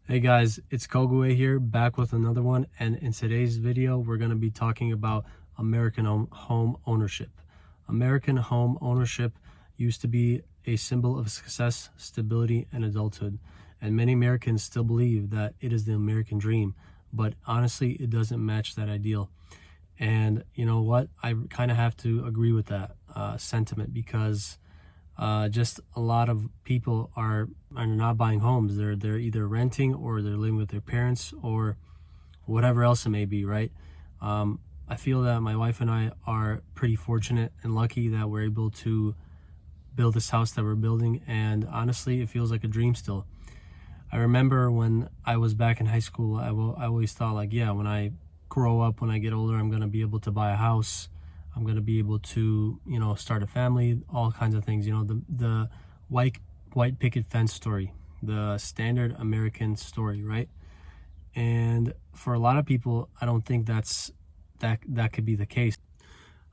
Hey guys, it's Kogue here, back with another one, and in today's video we're going to be talking about American home ownership. American home ownership used to be a symbol of success, stability, and adulthood, and many Americans still believe that it is the American dream, but honestly it doesn't match that ideal. And you know what, I kind of have to agree with that sentiment, because just a lot of people are not buying homes. They're either renting, or they're living with their parents, or whatever else it may be, right? I feel that my wife and I are pretty fortunate and lucky that we're able to build this house that we're building, and honestly it feels like a dream still. I remember when I was back in high school, I always thought, like, yeah, when I grow up, when I get older, I'm going to be able to buy a house. I'm going to be able to, start a family, all kinds of things. The white picket fence story, the standard American story, right? And for a lot of people, I don't think that could be the case.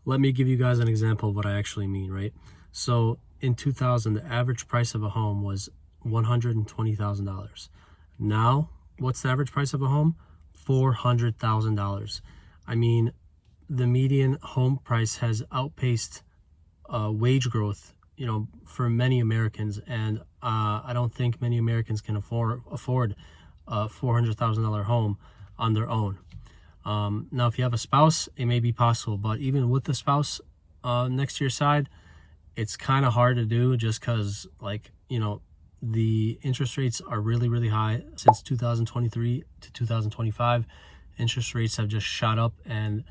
Let me give you guys an example of what I actually mean, right? So in 2000, the average price of a home was $120,000. Now, what's the average price of a home? $400,000. I mean, the median home price has outpaced wage growth, for many Americans, and I don't think many Americans can afford a $400,000 home on their own. Now, if you have a spouse, it may be possible, but even with the spouse next to your side, it's kind of hard to do, just because, the interest rates are really, really high. Since 2023 to 2025, interest rates have just shot up, and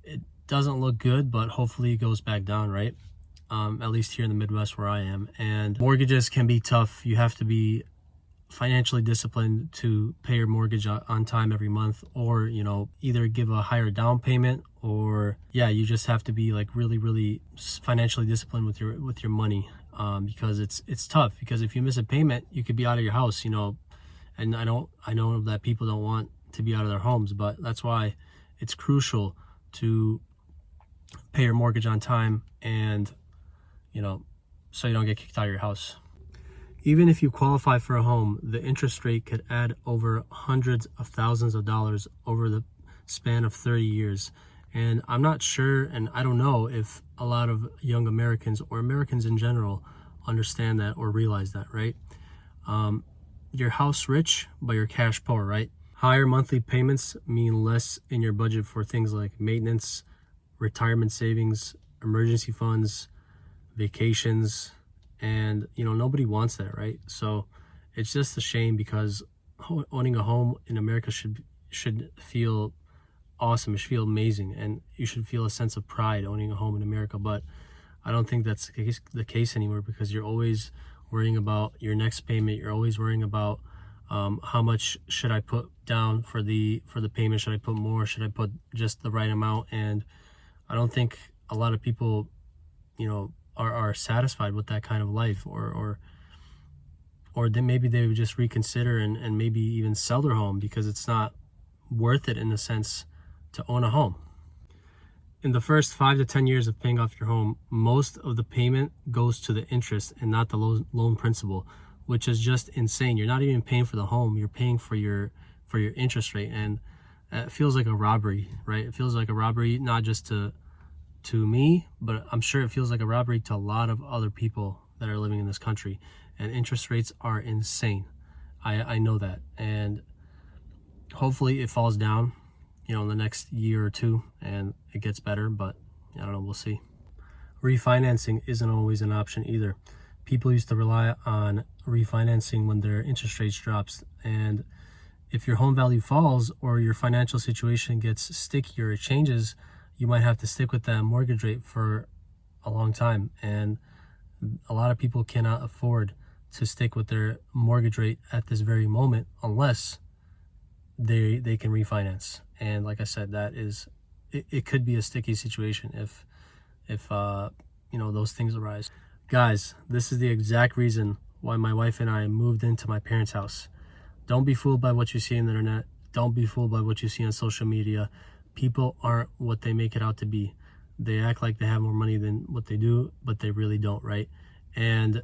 it doesn't look good, but hopefully it goes back down, right? At least here in the Midwest where I am. And mortgages can be tough. You have to be financially disciplined to pay your mortgage on time every month, or either give a higher down payment, or you just have to be really, really financially disciplined with your money, because it's tough. Because if you miss a payment, you could be out of your house, and I know that people don't want to be out of their homes, but that's why it's crucial to pay your mortgage on time, and so you don't get kicked out of your house. Even if you qualify for a home, the interest rate could add over hundreds of thousands of dollars over the span of 30 years. And I'm not sure, and I don't know if a lot of young Americans, or Americans in general, understand that or realize that, right? You're house rich, but you're cash poor, right? Higher monthly payments mean less in your budget for things like maintenance, retirement savings, emergency funds, vacations, and nobody wants that, right? So it's just a shame, because owning a home in America should feel awesome. It should feel amazing, and you should feel a sense of pride owning a home in America. But I don't think that's the case anymore, because you're always worrying about your next payment. You're always worrying about how much should I put down for the payment? Should I put more? Should I put just the right amount? And I don't think a lot of people are satisfied with that kind of life, or then maybe they would just reconsider and maybe even sell their home, because it's not worth it, in a sense, to own a home. In the first 5 to 10 years of paying off your home, most of the payment goes to the interest and not the loan principal, which is just insane. You're not even paying for the home, you're paying for your interest rate. And it feels like a robbery, right? It feels like a robbery, not just to me, but I'm sure it feels like a robbery to a lot of other people that are living in this country. And interest rates are insane. I know that, and hopefully it falls down in the next year or two, and it gets better, but I don't know, we'll see. Refinancing isn't always an option either. People used to rely on refinancing when their interest rates drops, and if your home value falls, or your financial situation gets sticky, or it changes, you might have to stick with that mortgage rate for a long time. And a lot of people cannot afford to stick with their mortgage rate at this very moment, unless they can refinance. And like I said, it could be a sticky situation if those things arise. Guys, this is the exact reason why my wife and I moved into my parents' house. Don't be fooled by what you see on the internet. Don't be fooled by what you see on social media. People aren't what they make it out to be. They act like they have more money than what they do, but they really don't, right? And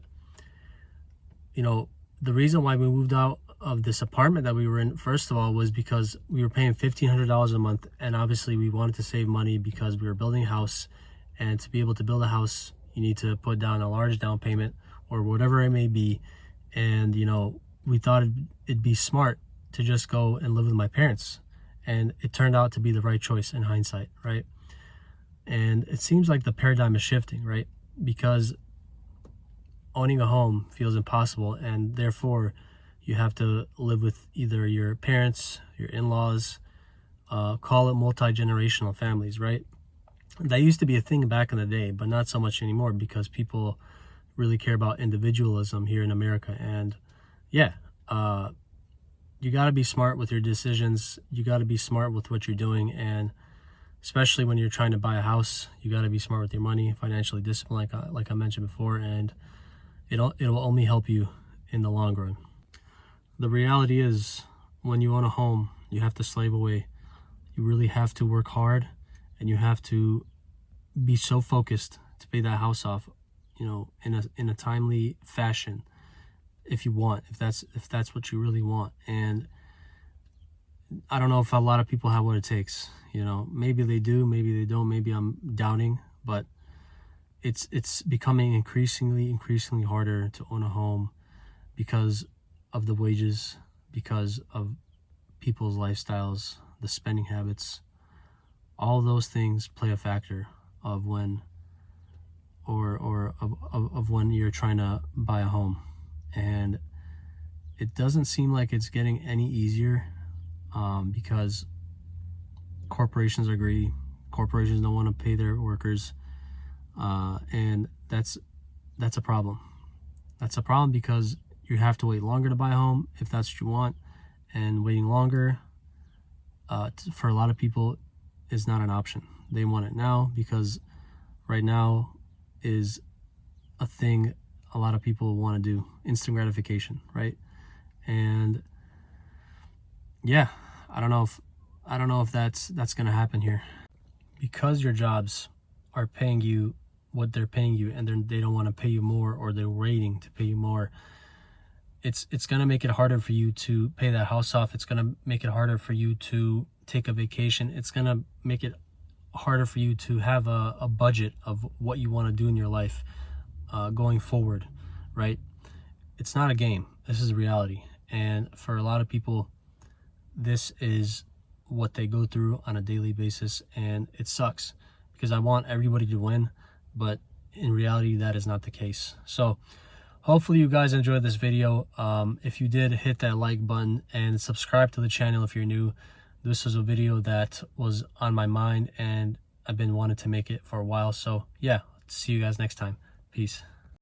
the reason why we moved out this apartment that we were in, first of all, was because we were paying $1,500 a month, and obviously we wanted to save money because we were building a house, and to be able to build a house you need to put down a large down payment or whatever it may be. And you know, we thought it'd be smart to just go and live with my parents, and it turned out to be the right choice in hindsight, right? And it seems like the paradigm is shifting, right? Because owning a home feels impossible, and therefore you have to live with either your parents, your in-laws, call it multi-generational families, right? That used to be a thing back in the day, but not so much anymore, because people really care about individualism here in America. And yeah, you got to be smart with your decisions. You got to be smart with what you're doing, and especially when you're trying to buy a house, you got to be smart with your money, financially disciplined, like I mentioned before, and it'll only help you in the long run. The reality is, when you own a home, you have to slave away. You really have to work hard, and you have to be so focused to pay that house off, you know, in a timely fashion, if that's what you really want. And I don't know if a lot of people have what it takes. You know, maybe they do, maybe they don't, maybe I'm doubting, but it's becoming increasingly harder to own a home because of the wages, because of people's lifestyles, the spending habits. All those things play a factor of when of when you're trying to buy a home. And it doesn't seem like it's getting any easier, because corporations are greedy. Corporations don't want to pay their workers, and that's a problem. That's a problem because you have to wait longer to buy a home if that's what you want, and waiting longer for a lot of people is not an option. They want it now, because right now is a thing a lot of people want to do, instant gratification, right? And yeah, I don't know if that's going to happen here, because your jobs are paying you what they're paying you, and they don't want to pay you more, or they're waiting to pay you more. It's going to make it harder for you to pay that house off. It's going to make it harder for you to take a vacation. It's going to make it harder for you to have a budget of what you want to do in your life going forward, right? It's not a game. This is reality. And for a lot of people, this is what they go through on a daily basis, and it sucks, because I want everybody to win, but in reality that is not the case. So hopefully you guys enjoyed this video. If you did, hit that like button and subscribe to the channel if you're new. This was a video that was on my mind, and I've been wanting to make it for a while. So yeah, see you guys next time. Peace.